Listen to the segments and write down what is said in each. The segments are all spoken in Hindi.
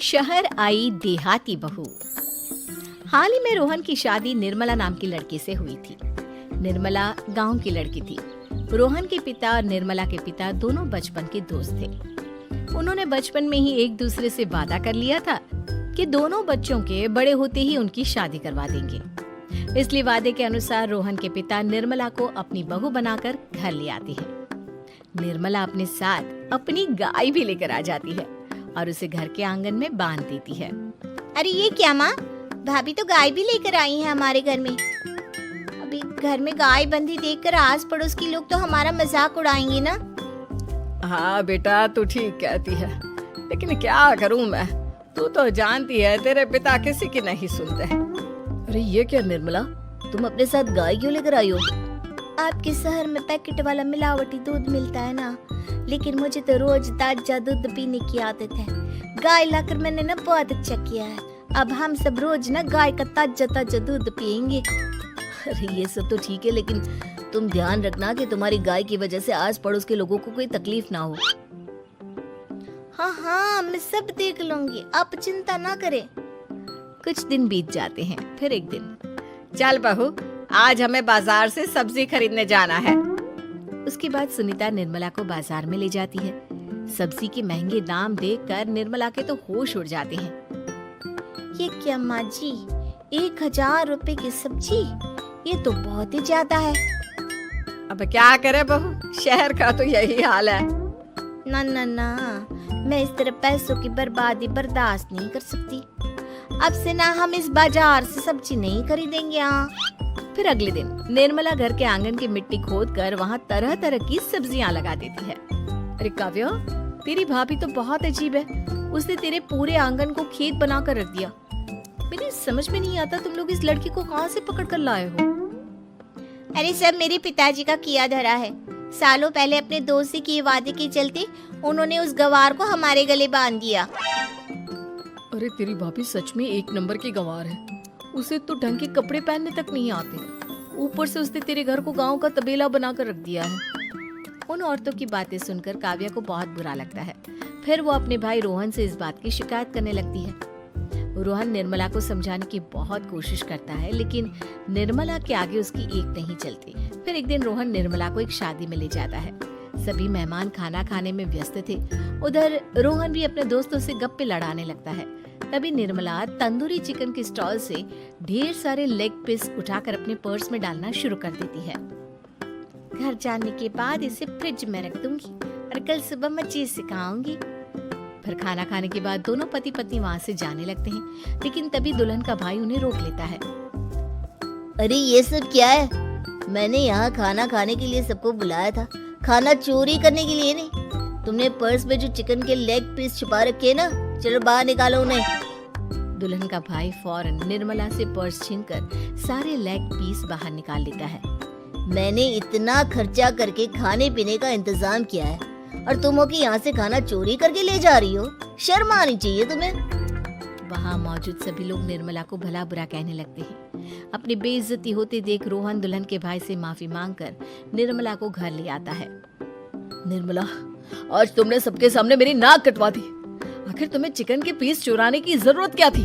शहर आई देहाती बहू। हाल ही में रोहन की शादी निर्मला नाम की लड़की से हुई थी। निर्मला गांव की लड़की थी। रोहन के पिता और निर्मला के पिता दोनों बचपन के दोस्त थे। उन्होंने बचपन में ही एक दूसरे से वादा कर लिया था कि दोनों बच्चों के बड़े होते ही उनकी शादी करवा देंगे। इसलिए वादे के अनुसार रोहन के पिता निर्मला को अपनी बहू बनाकर घर ले आती है। निर्मला अपने साथ अपनी गाय भी लेकर आ जाती है और उसे घर के आंगन में बांध देती है। अरे ये क्या माँ, भाभी तो गाय भी लेकर आई है हमारे घर में। अभी घर में गाय बंधी देखकर आस पड़ोस के लोग तो हमारा मजाक उड़ाएंगे ना। हाँ बेटा, तू ठीक कहती है, लेकिन क्या करूं मैं, तू तो जानती है तेरे पिता किसी की नहीं सुनते। अरे ये क्या निर्मला, तुम अपने साथ गाय क्यों लेकर आई हो? आपके शहर में पैकेट वाला मिलावटी दूध मिलता है ना, लेकिन मुझे तो रोज ताजा दूध पीने की आदत है। गाय लाकर मैंने ना बहुत अच्छा किया है। अब हम सब रोज ना गाय का ताजा ताजा दूध पियेंगे। अरे ये सब तो ठीक है, लेकिन तुम ध्यान रखना कि तुम्हारी गाय की वजह से आस पड़ोस के लोगों को कोई तकलीफ ना हो। हाँ हाँ, मैं सब देख लूंगी, आप चिंता ना करें। कुछ दिन बीत जाते हैं। फिर एक दिन, चल बहू, आज हमें बाजार से सब्जी खरीदने जाना है। उसके बाद सुनीता निर्मला को बाजार में ले जाती है। सब्जी के महंगे दाम देखकर निर्मला के तो होश उड़ जाते हैं। ये क्या माँ जी, 1000 रुपए की सब्जी, ये तो बहुत ही ज्यादा है। अब क्या करे बहू, शहर का तो यही हाल है। ना ना ना, मैं इस तरह पैसों की बर्बादी बर्दाश्त नहीं कर सकती। अब से ना हम इस बाजार से सब्जी नहीं खरीदेंगे। फिर अगले दिन निर्मला घर के आंगन की मिट्टी खोदकर वहाँ तरह तरह की सब्जियाँ लगा देती है। अरे काव्या, तेरी भाभी तो बहुत अजीब है, उसने तेरे पूरे आंगन को खेत बना कर रख दिया। मेरी समझ में नहीं आता, तुम लोग इस लड़की को कहाँ से पकड़ कर लाए हो? अरे सब मेरे पिताजी का किया धरा है। सालों पहले अपने दोस्त से किए वादे के चलते उन्होंने उस गवार को हमारे गले बांध दिया। अरे तेरी भाभी सच में एक नंबर की गंवार है। उसे तो ढंग के कपड़े पहनने तक नहीं आते, ऊपर से उसने तेरे घर को गांव का तबेला बनाकर रख दिया है। उन औरतों की बातें सुनकर काव्या को बहुत बुरा लगता है। फिर वो अपने भाई रोहन से इस बात की शिकायत करने लगती है। रोहन निर्मला को समझाने की बहुत कोशिश करता है, लेकिन निर्मला के आगे उसकी एक नहीं चलती। फिर एक दिन रोहन निर्मला को एक शादी में ले जाता है। सभी मेहमान खाना खाने में व्यस्त थे। उधर रोहन भी अपने दोस्तों से गप्पे लड़ाने लगता है। तभी निर्मला तंदूरी चिकन के स्टॉल से ढेर सारे लेग पीस उठाकर अपने पर्स में डालना शुरू कर देती है। घर जाने के बाद इसे फ्रिज में रख दूंगी और कल सुबह मजे से खाऊंगी। फिर खाना खाने के बाद दोनों पति पत्नी वहाँ से जाने लगते हैं, लेकिन तभी दुल्हन का भाई उन्हें रोक लेता है। अरे ये सब क्या है? मैंने यहाँ खाना खाने के लिए सबको बुलाया था, खाना चोरी करने के लिए नहीं। तुमने पर्स में जो चिकन के लेग पीस छुपा रखे ना, चलो बाहर निकालो उन्हें। दुल्हन का भाई फौरन निर्मला से पर्स छीनकर सारे लेग पीस बाहर निकाल लेता है। मैंने इतना खर्चा करके खाने पीने का इंतजाम किया है और तुम हो कि यहाँ से खाना चोरी करके ले जा रही हो? शर्म आनी चाहिए तुम्हें। वहाँ मौजूद सभी लोग निर्मला को भला बुरा कहने लगते हैं। अपनी बेइज्जती होते देख रोहन दुल्हन के भाई से माफी मांगकर निर्मला को घर ले आता है। निर्मला, आज तुमने सबके सामने मेरी नाक कटवा दी। आखिर तुम्हें चिकन के पीस चुराने की जरूरत क्या थी?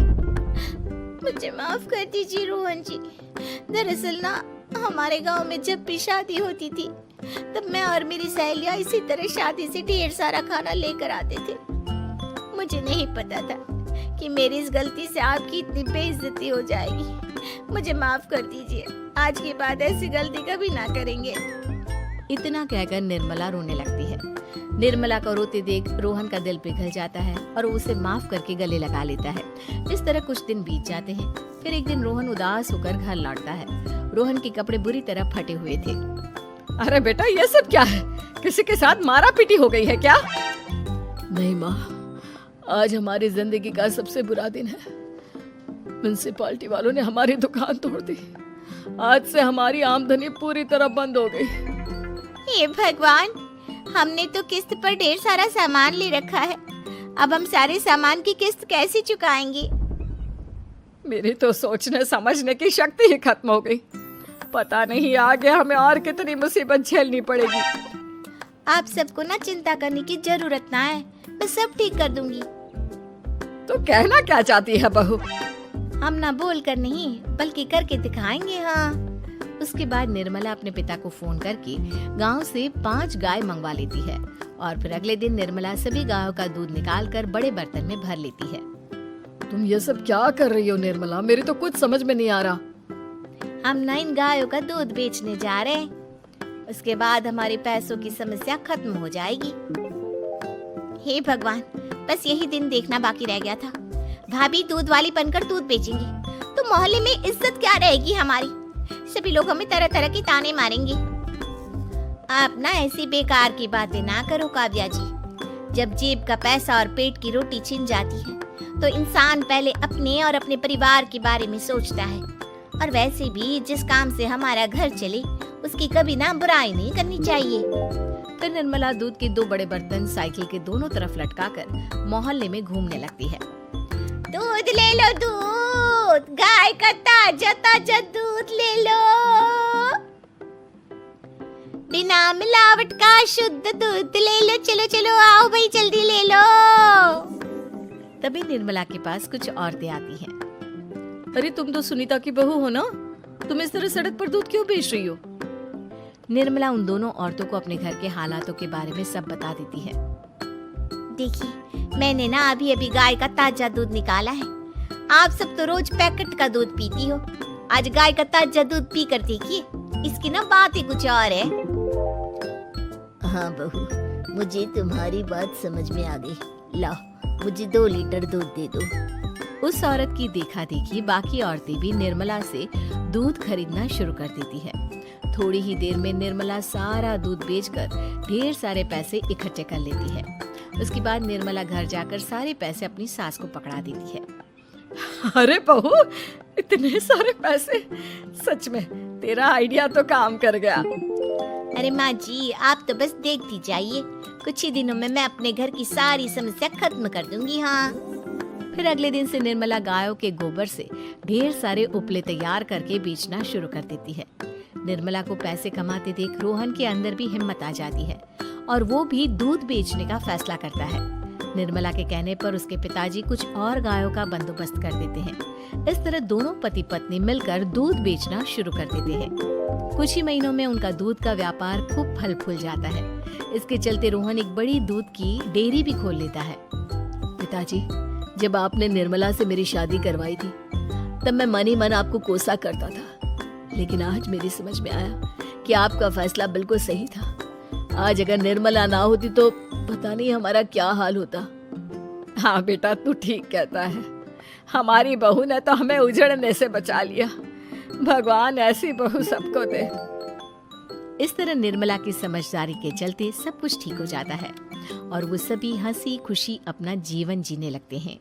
मुझे माफ कर दीजिए रोहन जी। दरअसल ना, हमारे गांव में जब भी शादी होती थी तब मैं और मेरी सहेलियां इसी तरह शादी से ढेर सारा खाना लेकर आते थे। मुझे नहीं पता था कि मेरी इस गलती से आपकी इतनी बेइज्जती हो जाएगी। मुझे माफ कर दीजिए, आज के बाद ऐसी गलती कभी ना करेंगे। इतना कहकर निर्मला रोने लगती है। निर्मला को रोते देख रोहन का दिल पिघल जाता है और वो उसे माफ करके गले लगा लेता है। इस तरह कुछ दिन बीत जाते हैं। फिर एक दिन रोहन उदास होकर घर लौटता है। रोहन के कपड़े बुरी तरह फटे हुए थे। अरे बेटा, ये सब क्या है? किसी के साथ मारा पीटी हो गई है क्या? नहीं माँ, आज हमारी जिंदगी का सबसे बुरा दिन है। म्युनिसिपालिटी वालों ने हमारी दुकान तोड़ दी। आज से हमारी आमदनी पूरी तरह बंद हो गई। हे भगवान, हमने तो किस्त पर ढेर सारा सामान ले रखा है। अब हम सारे सामान की किस्त कैसे चुकाएंगे? मेरी तो सोचने समझने की शक्ति ही खत्म हो गई। पता नहीं आगे हमें और कितनी मुसीबत झेलनी पड़ेगी। आप सबको ना चिंता करने की जरूरत ना है, मैं सब ठीक कर दूंगी। तो कहना क्या चाहती है बहू? हम ना बोल कर नहीं बल्कि करके दिखाएंगे। हाँ, उसके बाद निर्मला अपने पिता को फोन करके गांव से 5 गाय मंगवा लेती है और फिर अगले दिन निर्मला सभी गायों का दूध निकालकर बड़े बर्तन में भर लेती है। तुम ये सब क्या कर रही हो निर्मला? मेरी तो कुछ समझ में नहीं आ रहा। हम ना इन गायों का दूध बेचने जा रहे हैं। उसके बाद हमारे पैसों की समस्या खत्म हो जाएगी। हे भगवान, बस यही दिन देखना बाकी रह गया था। भाभी दूध वाली बनकर दूध बेचेंगी तो मोहल्ले में इज्जत क्या रहेगी हमारी? सभी लोग हमें तरह तरह के ताने मारेंगे। आप ना ऐसी बेकार की बातें ना करो काव्या जी। जब जेब का पैसा और पेट की रोटी छिन जाती है तो इंसान पहले अपने और अपने परिवार के बारे में सोचता है। और वैसे भी जिस काम से हमारा घर चले उसकी कभी ना बुराई नहीं करनी चाहिए। फिर निर्मला दूध के 2 बड़े बर्तन साइकिल के दोनों तरफ लटकाकर मोहल्ले में घूमने लगती है। दूध ले लो, दूध, गाय का ताजा ताजा दूध ले लो, बिना मिलावट का शुद्ध दूध ले लो। चलो चलो आओ भाई, जल्दी ले लो। तभी निर्मला के पास कुछ औरतें आती हैं। अरे तुम तो सुनीता की बहू हो ना? तुम इस तरह सड़क पर दूध क्यों बेच रही हो? निर्मला उन दोनों औरतों को अपने घर के हालातों के बारे में सब बता देती है। देखिए, मैंने ना अभी अभी गाय का ताजा दूध निकाला है। आप सब तो रोज पैकेट का दूध पीती हो, आज गाय का ताजा दूध पी कर देखिए, इसकी ना बात ही कुछ और है। हाँ बहू, मुझे तुम्हारी बात समझ में आ गई। लाओ, मुझे 2 लीटर दूध दे दो। उस औरत की देखा देखी बाकी औरतें भी निर्मला से दूध खरीदना शुरू कर देती है। थोड़ी ही देर में निर्मला सारा दूध बेचकर ढेर सारे पैसे इकट्ठे कर लेती है। उसके बाद निर्मला घर जाकर सारे पैसे अपनी सास को पकड़ा देती है। अरे बहू, इतने सारे पैसे! सच में तेरा आइडिया तो काम कर गया। अरे माँ जी, आप तो बस देखती जाइए, कुछ ही दिनों में मैं अपने घर की सारी समस्या खत्म कर दूंगी। हाँ। फिर अगले दिन से निर्मला गायों के गोबर से ढेर सारे उपले तैयार करके बेचना शुरू कर देती है। निर्मला को पैसे कमाते देख रोहन के अंदर भी हिम्मत आ जाती है और वो भी दूध बेचने का फैसला करता है। निर्मला के कहने पर उसके पिताजी कुछ और गायों का बंदोबस्त कर देते हैं। इस तरह दोनों पति पत्नी मिलकर दूध बेचना शुरू कर देते हैं। कुछ ही महीनों में उनका दूध का व्यापार खूब फल फूल जाता है। इसके चलते रोहन एक बड़ी दूध की डेयरी भी खोल लेता है। पिताजी, जब आपने निर्मला से मेरी शादी करवाई थी तब मैं मन ही मन आपको कोसा करता था, लेकिन आज मेरी समझ में आया कि आपका फैसला बिल्कुल सही था। आज अगर निर्मला ना होती तो पता नहीं हमारा क्या हाल होता। हाँ बेटा, तू ठीक कहता है। हमारी बहू ने तो हमें उजड़ने से बचा लिया। भगवान ऐसी बहू सबको दे। इस तरह निर्मला की समझदारी के चलते सब कुछ ठीक हो जाता है और वो सभी हंसी खुशी अपना जीवन जीने लगते हैं।